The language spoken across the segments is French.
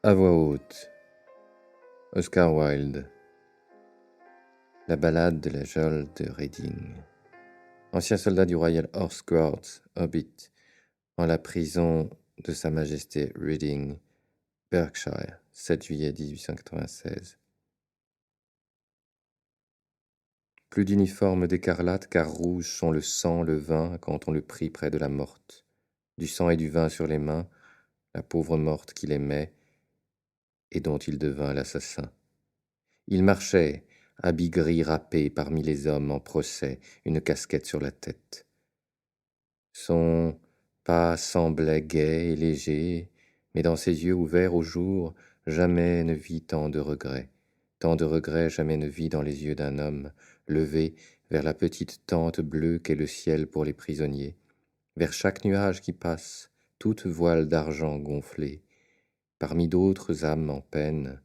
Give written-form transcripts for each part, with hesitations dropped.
À voix haute, Oscar Wilde. La ballade de la geôle de Reading. Ancien soldat du Royal Horse Guards, Hobbit, en la prison de Sa Majesté Reading, Berkshire, 7 juillet 1896. Plus d'uniforme d'écarlate, car rouges sont le sang, le vin, quand on le prit près de la morte. Du sang et du vin sur les mains, la pauvre morte qu'il aimait, et dont il devint l'assassin. Il marchait, habit gris râpé parmi les hommes en procès, une casquette sur la tête. Son pas semblait gai et léger, mais dans ses yeux ouverts au jour, jamais ne vit tant de regrets. Tant de regrets jamais ne vit dans les yeux d'un homme, levé vers la petite tente bleue qu'est le ciel pour les prisonniers, vers chaque nuage qui passe, toute voile d'argent gonflée. Parmi d'autres âmes en peine,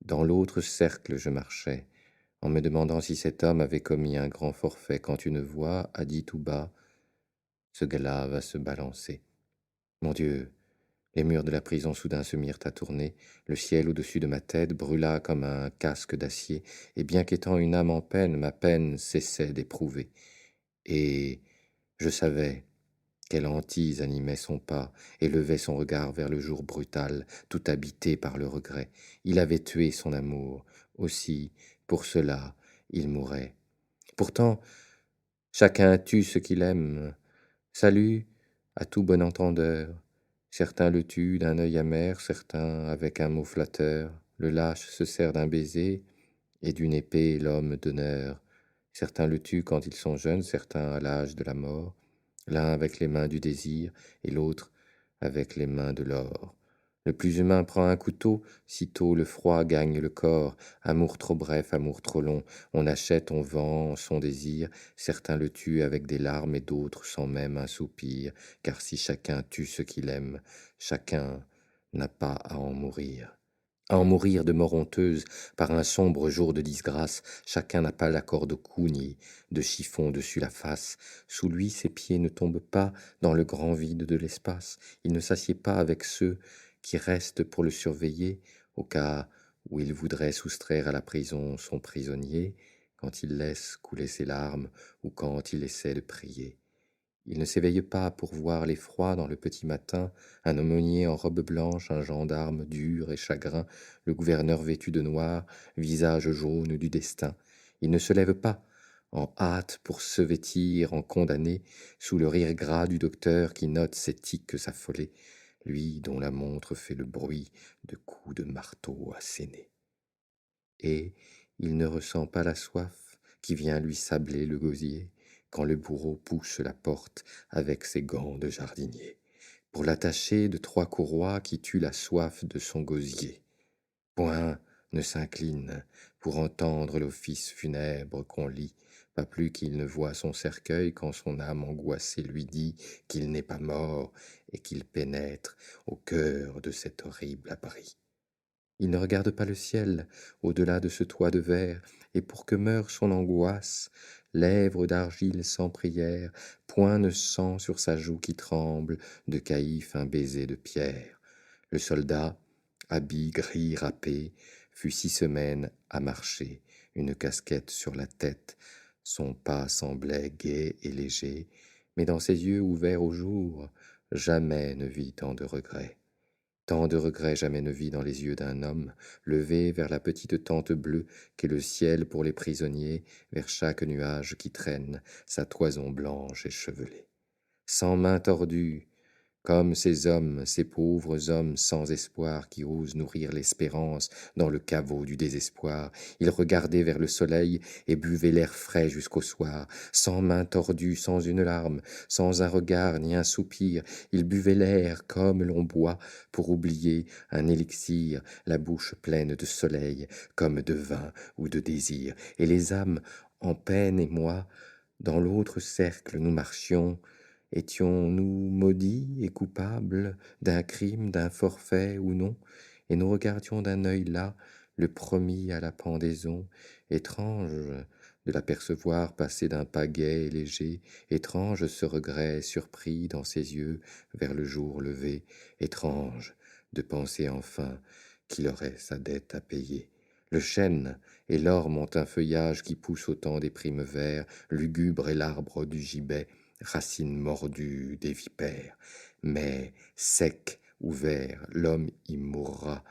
dans l'autre cercle je marchais, en me demandant si cet homme avait commis un grand forfait, quand une voix a dit tout bas: ce gars-là va se balancer. Mon Dieu, les murs de la prison soudain se mirent à tourner, le ciel au-dessus de ma tête brûla comme un casque d'acier, et bien qu'étant une âme en peine, ma peine cessait d'éprouver. Et je savais quelle hantise animait son pas, et levait son regard vers le jour brutal, tout habité par le regret. Il avait tué son amour, aussi, pour cela, il mourait. Pourtant, chacun tue ce qu'il aime. Salut à tout bon entendeur. Certains le tuent d'un œil amer, certains avec un mot flatteur. Le lâche se sert d'un baiser, et d'une épée l'homme d'honneur. Certains le tuent quand ils sont jeunes, certains à l'âge de la mort, l'un avec les mains du désir, et l'autre avec les mains de l'or. Le plus humain prend un couteau, sitôt le froid gagne le corps. Amour trop bref, amour trop long, on achète, on vend son désir. Certains le tuent avec des larmes et d'autres sans même un soupir, car si chacun tue ce qu'il aime, chacun n'a pas à en mourir. À en mourir de mort honteuse par un sombre jour de disgrâce, chacun n'a pas la corde au cou ni de chiffon dessus la face. Sous lui, ses pieds ne tombent pas dans le grand vide de l'espace. Il ne s'assied pas avec ceux qui restent pour le surveiller, au cas où il voudrait soustraire à la prison son prisonnier, quand il laisse couler ses larmes ou quand il essaie de prier. Il ne s'éveille pas pour voir l'effroi dans le petit matin, un aumônier en robe blanche, un gendarme dur et chagrin, le gouverneur vêtu de noir, visage jaune du destin. Il ne se lève pas en hâte pour se vêtir en condamné, sous le rire gras du docteur qui note ses tics affolés, lui dont la montre fait le bruit de coups de marteau assénés. Et il ne ressent pas la soif qui vient lui sabler le gosier, quand le bourreau pousse la porte avec ses gants de jardinier, pour l'attacher de 3 courroies qui tuent la soif de son gosier. Point ne s'incline pour entendre l'office funèbre qu'on lit, pas plus qu'il ne voit son cercueil quand son âme angoissée lui dit qu'il n'est pas mort et qu'il pénètre au cœur de cet horrible abri. Il ne regarde pas le ciel au-delà de ce toit de verre, et pour que meure son angoisse, lèvres d'argile sans prière, point ne sent sur sa joue qui tremble de caïphe un baiser de pierre. Le soldat, habit gris râpé, fut 6 semaines à marcher, une casquette sur la tête. Son pas semblait gai et léger, mais dans ses yeux ouverts au jour, jamais ne vit tant de regrets. Tant de regrets jamais ne vit dans les yeux d'un homme, levé vers la petite tente bleue qu'est le ciel pour les prisonniers, vers chaque nuage qui traîne sa toison blanche et chevelée. Sans main tordue, comme ces hommes, ces pauvres hommes sans espoir qui osent nourrir l'espérance dans le caveau du désespoir, ils regardaient vers le soleil et buvaient l'air frais jusqu'au soir, sans main tordue, sans une larme, sans un regard ni un soupir, ils buvaient l'air comme l'on boit pour oublier un élixir, la bouche pleine de soleil, comme de vin ou de désir, et les âmes en peine et moi, dans l'autre cercle nous marchions. Étions-nous maudits et coupables d'un crime, d'un forfait ou non? Et nous regardions d'un œil là le promis à la pendaison. Étrange de l'apercevoir passer d'un pas gai et léger, étrange ce regret surpris dans ses yeux vers le jour levé, étrange de penser enfin qu'il aurait sa dette à payer. Le chêne et l'orme ont un feuillage qui pousse au temps des primes verts, lugubre est l'arbre du gibet, racine mordue des vipères. Mais sec ou vert, l'homme y mourra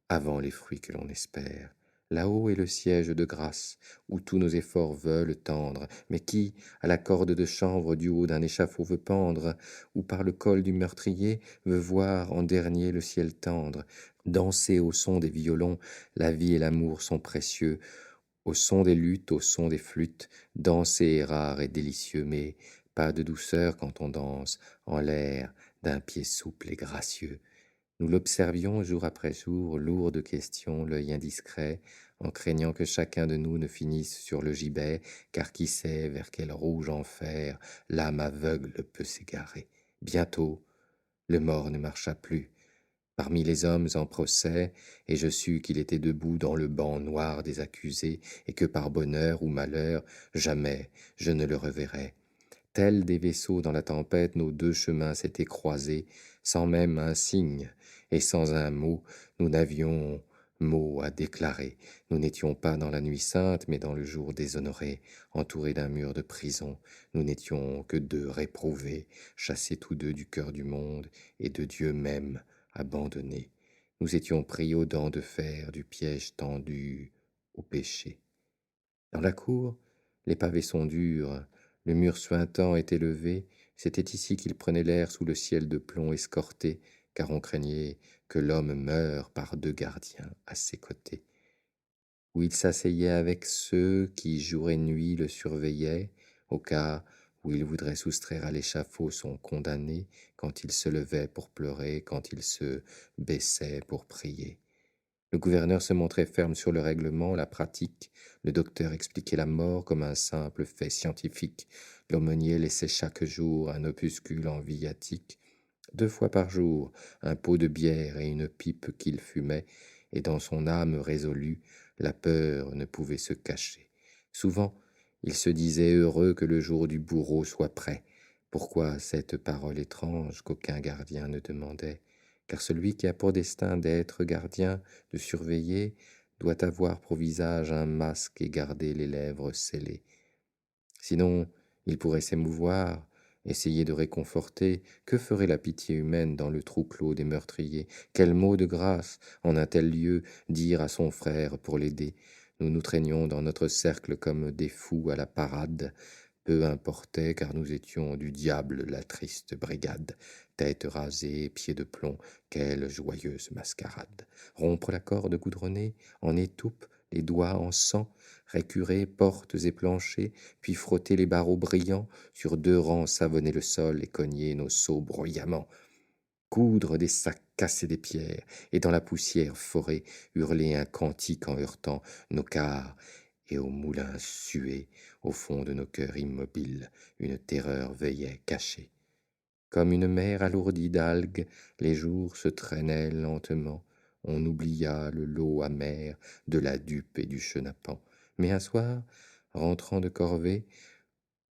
avant les fruits que l'on espère. Là-haut est le siège de grâce, où tous nos efforts veulent tendre, mais qui, à la corde de chanvre du haut d'un échafaud veut pendre, ou par le col du meurtrier veut voir en dernier le ciel tendre, danser au son des violons, la vie et l'amour sont précieux, au son des luttes, au son des flûtes, danser est rare et délicieux, mais pas de douceur quand on danse en l'air d'un pied souple et gracieux. Nous l'observions jour après jour, lourd de questions, l'œil indiscret, en craignant que chacun de nous ne finisse sur le gibet, car qui sait vers quel rouge enfer l'âme aveugle peut s'égarer. Bientôt, le mort ne marcha plus parmi les hommes en procès, et je sus qu'il était debout dans le banc noir des accusés, et que par bonheur ou malheur, jamais je ne le reverrai. Tels des vaisseaux dans la tempête, nos deux chemins s'étaient croisés, sans même un signe et sans un mot, nous n'avions mot à déclarer. Nous n'étions pas dans la nuit sainte, mais dans le jour déshonoré, entourés d'un mur de prison. Nous n'étions que deux réprouvés, chassés tous deux du cœur du monde et de Dieu même, abandonnés. Nous étions pris aux dents de fer du piège tendu au péché. Dans la cour, les pavés sont durs, le mur suintant est élevé, c'était ici qu'il prenait l'air sous le ciel de plomb escorté, car on craignait que l'homme meure par deux gardiens à ses côtés. Où il s'asseyait avec ceux qui jour et nuit le surveillaient, au cas où il voudrait soustraire à l'échafaud son condamné, quand il se levait pour pleurer, quand il se baissait pour prier. Le gouverneur se montrait ferme sur le règlement, la pratique. Le docteur expliquait la mort comme un simple fait scientifique. L'aumônier laissait chaque jour un opuscule en viatique. 2 fois par jour, un pot de bière et une pipe qu'il fumait, et dans son âme résolue, la peur ne pouvait se cacher. Souvent, il se disait heureux que le jour du bourreau soit prêt. Pourquoi cette parole étrange qu'aucun gardien ne demandait? Car celui qui a pour destin d'être gardien, de surveiller, doit avoir pour visage un masque et garder les lèvres scellées. Sinon, il pourrait s'émouvoir, essayer de réconforter. Que ferait la pitié humaine dans le trou clos des meurtriers? Quel mot de grâce, en un tel lieu, dire à son frère pour l'aider? Nous nous traînions dans notre cercle comme des fous à la parade. Peu importait, car nous étions du diable la triste brigade. Tête rasée, pieds de plomb, quelle joyeuse mascarade! Rompre la corde goudronnée, en étoupe, les doigts en sang, récurer portes et planchers, puis frotter les barreaux brillants, sur 2 rangs savonner le sol et cogner nos seaux bruyamment, coudre des sacs, casser des pierres, et dans la poussière forée, hurler un cantique en heurtant nos cars, et au moulin suer, au fond de nos cœurs immobiles, une terreur veillait cachée. Comme une mer alourdie d'algues, les jours se traînaient lentement. On oublia le lot amer de la dupe et du chenapan. Mais un soir, rentrant de corvée,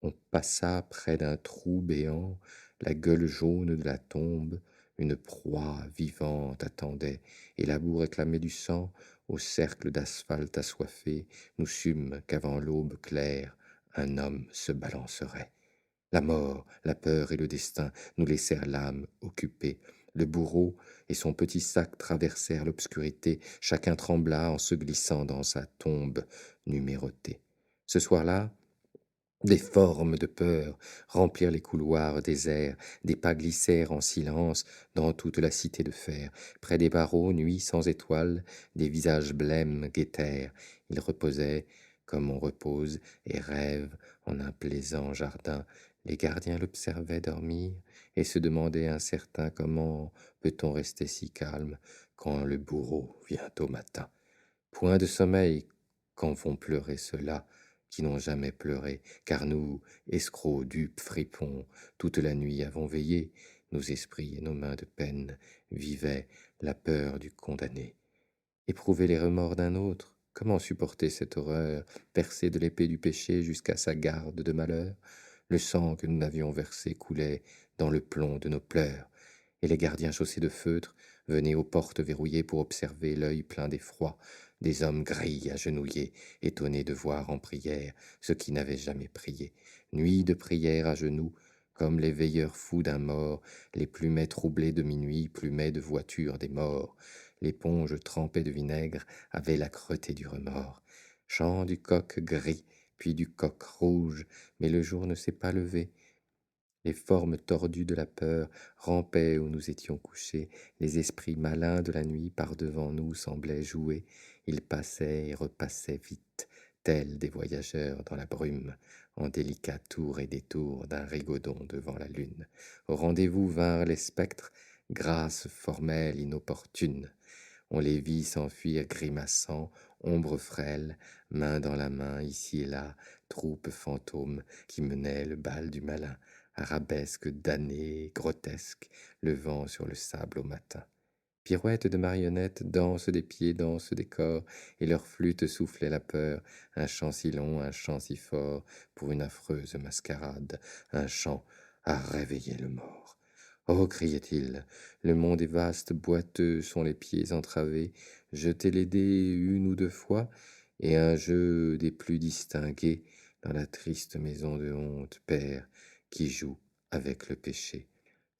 on passa près d'un trou béant, la gueule jaune de la tombe, une proie vivante attendait, et la boue réclamait du sang. Au cercle d'asphalte assoiffé, nous sûmes qu'avant l'aube claire, un homme se balancerait. La mort, la peur et le destin nous laissèrent l'âme occupée. Le bourreau et son petit sac traversèrent l'obscurité, chacun trembla en se glissant dans sa tombe numérotée. Ce soir-là, des formes de peur remplirent les couloirs déserts, des pas glissèrent en silence dans toute la cité de fer. Près des barreaux, nuit sans étoiles, des visages blêmes guettèrent. Ils reposaient comme on repose et rêve en un plaisant jardin. Les gardiens l'observaient dormir et se demandaient incertains comment peut-on rester si calme quand le bourreau vient au matin. Point de sommeil quand vont pleurer ceux-là qui n'ont jamais pleuré, car nous, escrocs, dupes, fripons, toute la nuit avons veillé, nos esprits et nos mains de peine vivaient la peur du condamné. Éprouver les remords d'un autre, comment supporter cette horreur, percer de l'épée du péché jusqu'à sa garde de malheur? Le sang que nous n'avions versé coulait dans le plomb de nos pleurs, et les gardiens chaussés de feutre Venez aux portes verrouillées pour observer l'œil plein d'effroi des hommes gris agenouillés, étonnés de voir en prière ceux qui n'avaient jamais prié. Nuit de prière à genoux, comme les veilleurs fous d'un mort, les plumets troublés de minuit, plumets de voitures des morts. L'éponge trempée de vinaigre avait l'âcreté du remords. Chant du coq gris, puis du coq rouge, mais le jour ne s'est pas levé. Les formes tordues de la peur rampaient où nous étions couchés. Les esprits malins de la nuit par-devant nous semblaient jouer. Ils passaient et repassaient vite, tels des voyageurs dans la brume, en délicats tours et détours d'un rigodon devant la lune. Au rendez-vous vinrent les spectres, grâces formelles inopportunes. On les vit s'enfuir grimaçant, ombre frêle, main dans la main, ici et là, troupe fantôme qui menait le bal du malin, arabesque damnée, grotesque, le vent sur le sable au matin. Pirouettes de marionnettes, danse des pieds, danse des corps, et leur flûte soufflait la peur, un chant si long, un chant si fort, pour une affreuse mascarade, un chant à réveiller le mort. Oh, criait-il, le monde est vaste, boiteux sont les pieds entravés, jetez les dés une ou deux fois, et un jeu des plus distingués dans la triste maison de honte, père, qui joue avec le péché.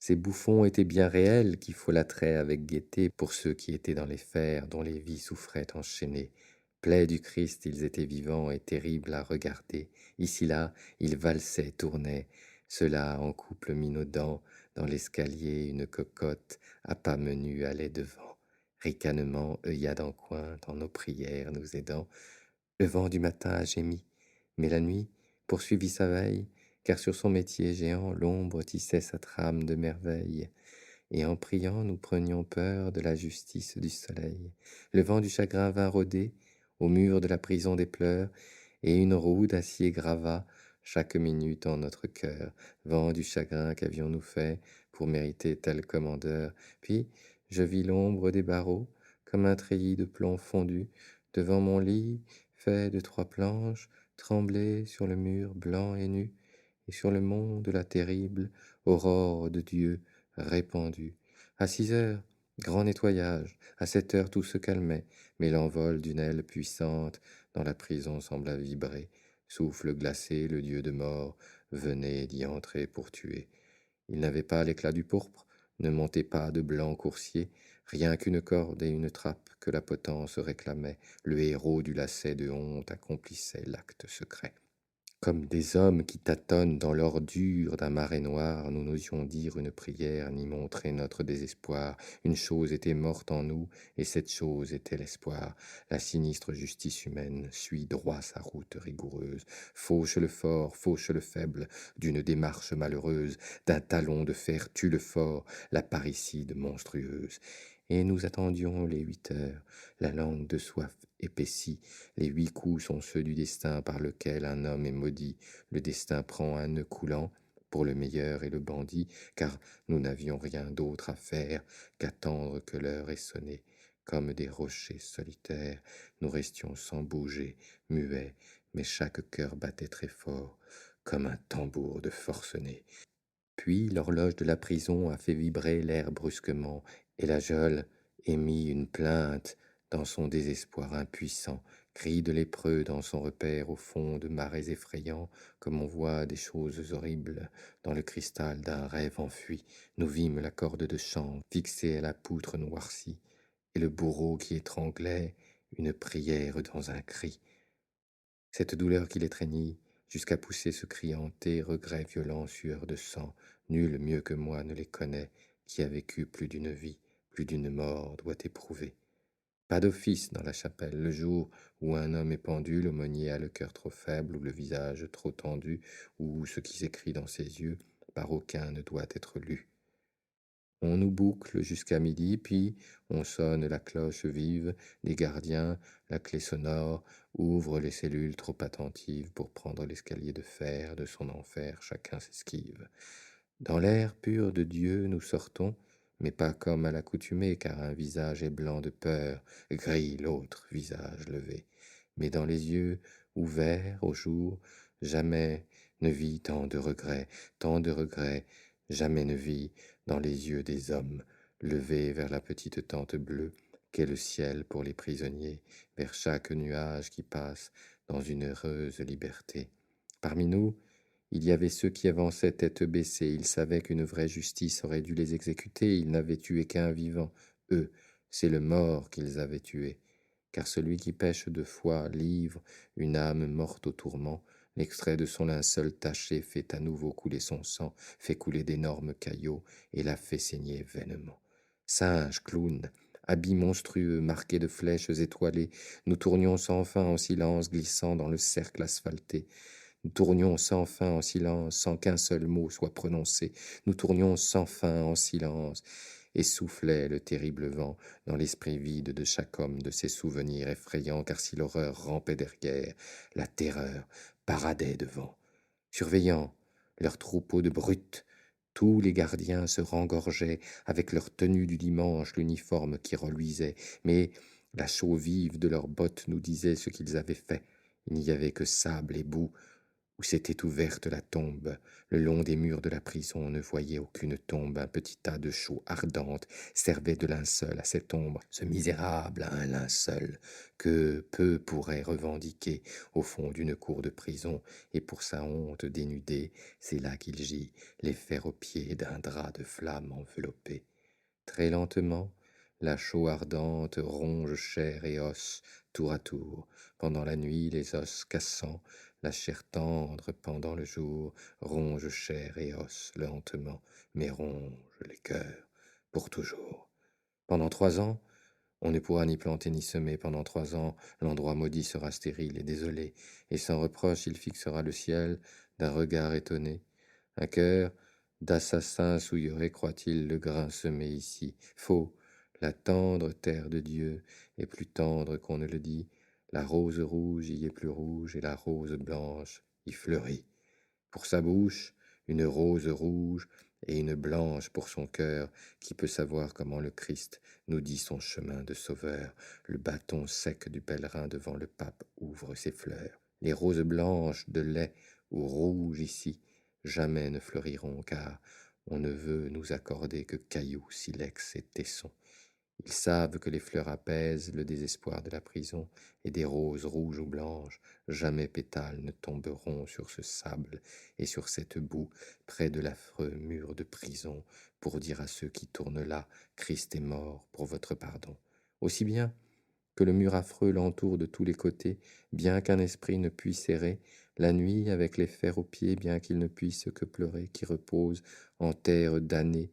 Ces bouffons étaient bien réels qui folâtraient avec gaieté pour ceux qui étaient dans les fers, dont les vies souffraient enchaînées. Plaies du Christ, ils étaient vivants et terribles à regarder. Ici-là, ils valsaient, tournaient, ceux-là en couple minaudant, dans l'escalier, une cocotte à pas menus allait devant. Ricanement, œillade en coin, dans nos prières nous aidant. Le vent du matin a gémi, mais la nuit poursuivit sa veille, car sur son métier géant, l'ombre tissait sa trame de merveilles. Et en priant, nous prenions peur de la justice du soleil. Le vent du chagrin vint rôder au mur de la prison des pleurs, et une roue d'acier grava chaque minute en notre cœur. Vent du chagrin, qu'avions-nous fait pour mériter tel commandeur? Puis je vis l'ombre des barreaux, comme un treillis de plomb fondu, devant mon lit, fait de 3 planches, trembler sur le mur blanc et nu, et sur le monde la terrible aurore de Dieu répandue. À 6 heures, grand nettoyage. À 7 heures, tout se calmait, mais l'envol d'une aile puissante dans la prison sembla vibrer. Souffle glacé, le dieu de mort venait d'y entrer pour tuer. Il n'avait pas l'éclat du pourpre, ne montait pas de blanc coursier, rien qu'une corde et une trappe que la potence réclamait. Le héros du lacet de honte accomplissait l'acte secret. Comme des hommes qui tâtonnent dans l'ordure d'un marais noir, nous n'osions dire une prière ni montrer notre désespoir. Une chose était morte en nous, et cette chose était l'espoir. La sinistre justice humaine suit droit sa route rigoureuse, fauche le fort, fauche le faible, d'une démarche malheureuse, d'un talon de fer tue le fort, la parricide monstrueuse. Et nous attendions les 8 heures, la langue de soif épaissie. Les 8 coups sont ceux du destin par lequel un homme est maudit. Le destin prend un nœud coulant pour le meilleur et le bandit, car nous n'avions rien d'autre à faire qu'attendre que l'heure ait sonné. Comme des rochers solitaires, nous restions sans bouger, muets, mais chaque cœur battait très fort, comme un tambour de forcené. Puis l'horloge de la prison a fait vibrer l'air brusquement, et la geôle émit une plainte dans son désespoir impuissant, cri de lépreux dans son repère au fond de marais effrayants, comme on voit des choses horribles dans le cristal d'un rêve enfui. Nous vîmes la corde de chanvre fixée à la poutre noircie, et le bourreau qui étranglait une prière dans un cri. Cette douleur qui l'étreignit, jusqu'à pousser ce cri hanté, regret violent, sueur de sang, nul mieux que moi ne les connaît, qui a vécu plus d'une vie, plus d'une mort doit éprouver. Pas d'office dans la chapelle, le jour où un homme est pendu, l'aumônier a le cœur trop faible ou le visage trop tendu, ou ce qui s'écrit dans ses yeux, par aucun ne doit être lu. On nous boucle jusqu'à midi, puis on sonne la cloche vive des gardiens, la clé sonore ouvre les cellules trop attentives pour prendre l'escalier de fer de son enfer, chacun s'esquive. Dans l'air pur de Dieu nous sortons, mais pas comme à l'accoutumée, car un visage est blanc de peur, gris l'autre visage levé. Mais dans les yeux ouverts au jour, jamais ne vit tant de regrets, jamais ne vit dans les yeux des hommes levés vers la petite tente bleue qu'est le ciel pour les prisonniers, vers chaque nuage qui passe dans une heureuse liberté. Parmi nous, il y avait ceux qui avançaient tête baissée, ils savaient qu'une vraie justice aurait dû les exécuter, ils n'avaient tué qu'un vivant. Eux, c'est le mort qu'ils avaient tué. Car celui qui pêche de foi livre une âme morte au tourment, l'extrait de son linceul taché fait à nouveau couler son sang, fait couler d'énormes caillots et la fait saigner vainement. Singes, clowns, habits monstrueux marqués de flèches étoilées, nous tournions sans fin en silence glissant dans le cercle asphalté. Nous tournions sans fin en silence, sans qu'un seul mot soit prononcé. Nous tournions sans fin en silence, et soufflait le terrible vent dans l'esprit vide de chaque homme de ses souvenirs effrayants, car si l'horreur rampait derrière, la terreur paradait devant. Surveillant leur troupeau de brutes, tous les gardiens se rengorgeaient avec leur tenue du dimanche, l'uniforme qui reluisait, mais la chaux vive de leurs bottes nous disait ce qu'ils avaient fait. Il n'y avait que sable et boue, où s'était ouverte la tombe. Le long des murs de la prison, on ne voyait aucune tombe. Un petit tas de chaux ardentes servait de linceul à cette ombre. Ce misérable a un linceul que peu pourraient revendiquer au fond d'une cour de prison, et pour sa honte dénudée, c'est là qu'il gît, les fers aux pieds d'un drap de flamme enveloppé. Très lentement, la chaux ardente ronge chair et os tour à tour. Pendant la nuit, les os cassants, la chair tendre pendant le jour, ronge chair et os lentement, mais ronge les cœurs pour toujours. Pendant 3 ans, on ne pourra ni planter ni semer. Pendant 3 ans, l'endroit maudit sera stérile et désolé, et sans reproche il fixera le ciel d'un regard étonné. Un cœur d'assassin souillerait, croit-il, le grain semé ici. Faux, la tendre terre de Dieu est plus tendre qu'on ne le dit. La rose rouge y est plus rouge, et la rose blanche y fleurit. Pour sa bouche, une rose rouge et une blanche pour son cœur, qui peut savoir comment le Christ nous dit son chemin de sauveur. Le bâton sec du pèlerin devant le pape ouvre ses fleurs. Les roses blanches de lait ou rouges ici jamais ne fleuriront, car on ne veut nous accorder que cailloux, silex et tessons. Ils savent que les fleurs apaisent le désespoir de la prison, et des roses rouges ou blanches, jamais pétales ne tomberont sur ce sable et sur cette boue, près de l'affreux mur de prison, pour dire à ceux qui tournent là, Christ est mort pour votre pardon. Aussi bien que le mur affreux l'entoure de tous les côtés, bien qu'un esprit ne puisse errer, la nuit avec les fers aux pieds, bien qu'il ne puisse que pleurer, qui repose en terre damnée.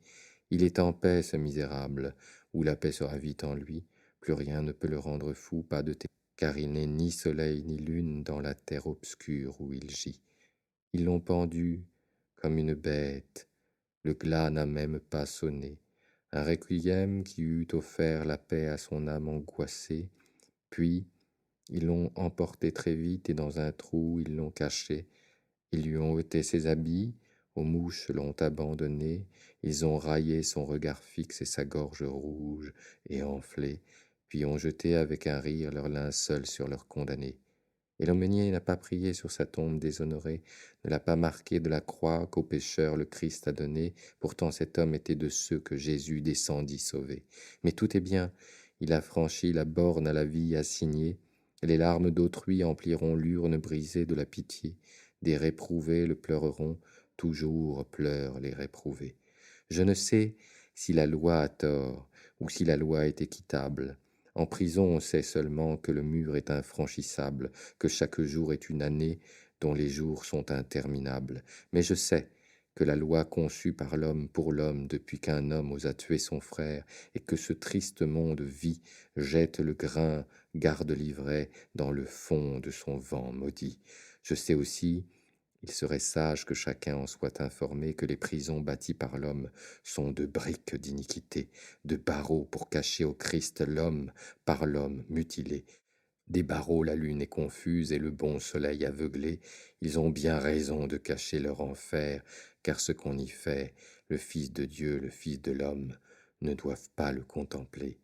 Il est en paix, ce misérable, où la paix sera vite en lui, plus rien ne peut le rendre fou, pas de ténèbres, car il n'est ni soleil ni lune dans la terre obscure où il gît. Ils l'ont pendu comme une bête, le glas n'a même pas sonné, un requiem qui eût offert la paix à son âme angoissée, puis ils l'ont emporté très vite et dans un trou ils l'ont caché. Ils lui ont ôté ses habits, aux mouches l'ont abandonné, ils ont raillé son regard fixe et sa gorge rouge et enflée, puis ont jeté avec un rire leur linceul sur leur condamné. Et l'aumônier n'a pas prié sur sa tombe déshonorée, ne l'a pas marqué de la croix qu'aux pécheurs le Christ a donnée, pourtant cet homme était de ceux que Jésus descendit sauver. Mais tout est bien, il a franchi la borne à la vie assignée, et les larmes d'autrui empliront l'urne brisée de la pitié, des réprouvés le pleureront, toujours pleurent les réprouvés. Je ne sais si la loi a tort, ou si la loi est équitable. En prison, on sait seulement que le mur est infranchissable, que chaque jour est une année dont les jours sont interminables. Mais je sais que la loi conçue par l'homme pour l'homme depuis qu'un homme osa tuer son frère, et que ce triste monde vit, jette le grain, garde l'ivraie dans le fond de son vent maudit. Je sais aussi, il serait sage que chacun en soit informé, que les prisons bâties par l'homme sont de briques d'iniquité, de barreaux pour cacher au Christ l'homme par l'homme mutilé. Des barreaux la lune est confuse et le bon soleil aveuglé, ils ont bien raison de cacher leur enfer, car ce qu'on y fait, le Fils de Dieu, le Fils de l'homme, ne doivent pas le contempler.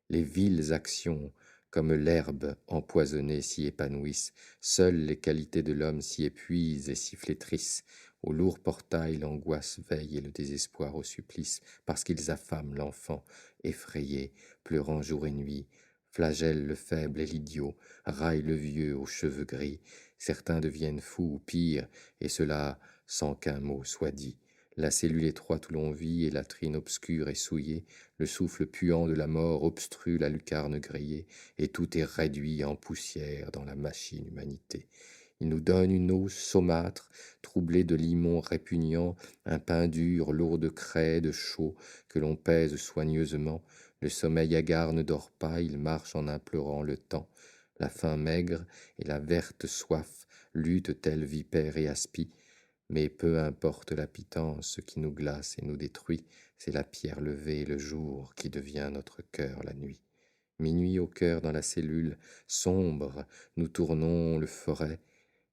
Les viles actions Comme l'herbe empoisonnée s'y épanouissent, seules les qualités de l'homme s'y épuisent et s'y flétrissent. Au lourd portail, l'angoisse veille et le désespoir au supplice, parce qu'ils affament l'enfant, effrayé, pleurant jour et nuit, flagellent le faible et l'idiot, raillent le vieux aux cheveux gris. Certains deviennent fous ou pire, et cela sans qu'un mot soit dit. La cellule étroite où l'on vit et la trine obscure et souillée, le souffle puant de la mort obstrue la lucarne grillée, et tout est réduit en poussière dans la machine humanité. Il nous donne une eau saumâtre, troublée de limon répugnant, un pain dur, lourd de craie, de chaud, que l'on pèse soigneusement. Le sommeil hagard ne dort pas, il marche en implorant le temps. La faim maigre et la verte soif luttent telles vipères et aspies. Mais peu importe la pitance, ce qui nous glace et nous détruit, c'est la pierre levée le jour qui devient notre cœur la nuit. Minuit au cœur dans la cellule, sombre, nous tournons le forêt,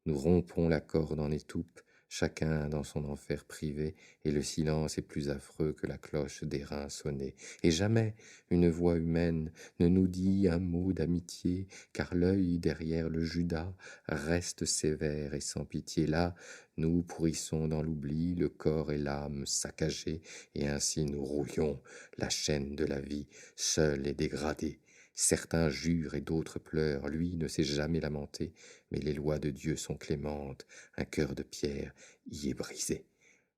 nous rompons la corde en étoupe, chacun dans son enfer privé, et le silence est plus affreux que la cloche d'airain sonnée. Et jamais une voix humaine ne nous dit un mot d'amitié, car l'œil derrière le Judas reste sévère et sans pitié. Là, nous pourrissons dans l'oubli, le corps et l'âme saccagés, et ainsi nous rouillons la chaîne de la vie, seule et dégradée. Certains jurent et d'autres pleurent, lui ne s'est jamais lamenté, mais les lois de Dieu sont clémentes, un cœur de pierre y est brisé.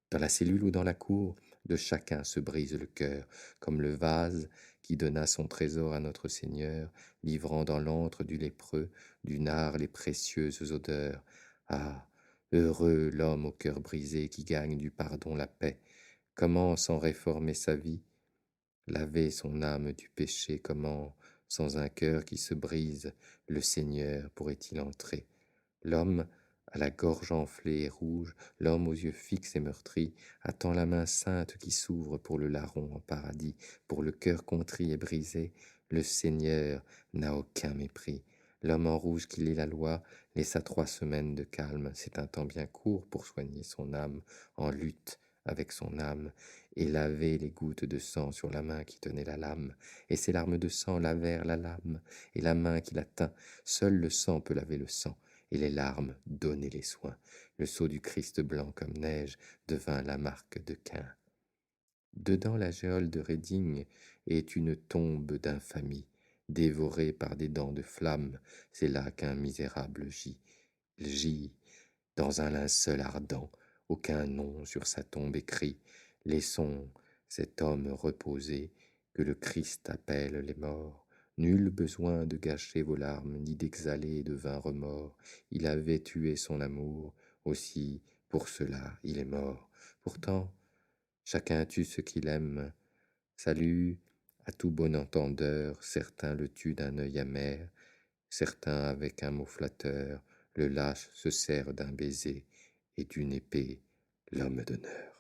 Dans la cellule ou dans la cour, de chacun se brise le cœur, comme le vase qui donna son trésor à notre Seigneur, livrant dans l'antre du lépreux, du nard les précieuses odeurs. Ah, heureux l'homme au cœur brisé qui gagne du pardon la paix. Comment sans réformer sa vie, laver son âme du péché, comment, sans un cœur qui se brise, le Seigneur pourrait-il entrer? L'homme, à la gorge enflée et rouge, l'homme aux yeux fixes et meurtris, attend la main sainte qui s'ouvre pour le larron en paradis, pour le cœur contrit et brisé, le Seigneur n'a aucun mépris. L'homme en rouge qui lit la loi laissa 3 semaines de calme, c'est un temps bien court pour soigner son âme, en lutte avec son âme, et laver les gouttes de sang sur la main qui tenait la lame, et ces larmes de sang lavèrent la lame, et la main qui la tint, seul le sang peut laver le sang, et les larmes donnaient les soins. Le sceau du Christ blanc comme neige devint la marque de Caïn. Dedans la géole de Reading est une tombe d'infamie, dévorée par des dents de flamme, c'est là qu'un misérable gît. Il gît dans un linceul ardent, aucun nom sur sa tombe écrit. Laissons cet homme reposer, que le Christ appelle les morts. Nul besoin de gâcher vos larmes, ni d'exhaler de vains remords. Il avait tué son amour, aussi pour cela il est mort. Pourtant, chacun tue ce qu'il aime. Salut à tout bon entendeur, certains le tuent d'un œil amer, certains avec un mot flatteur, le lâche se sert d'un baiser et d'une épée l'homme d'honneur.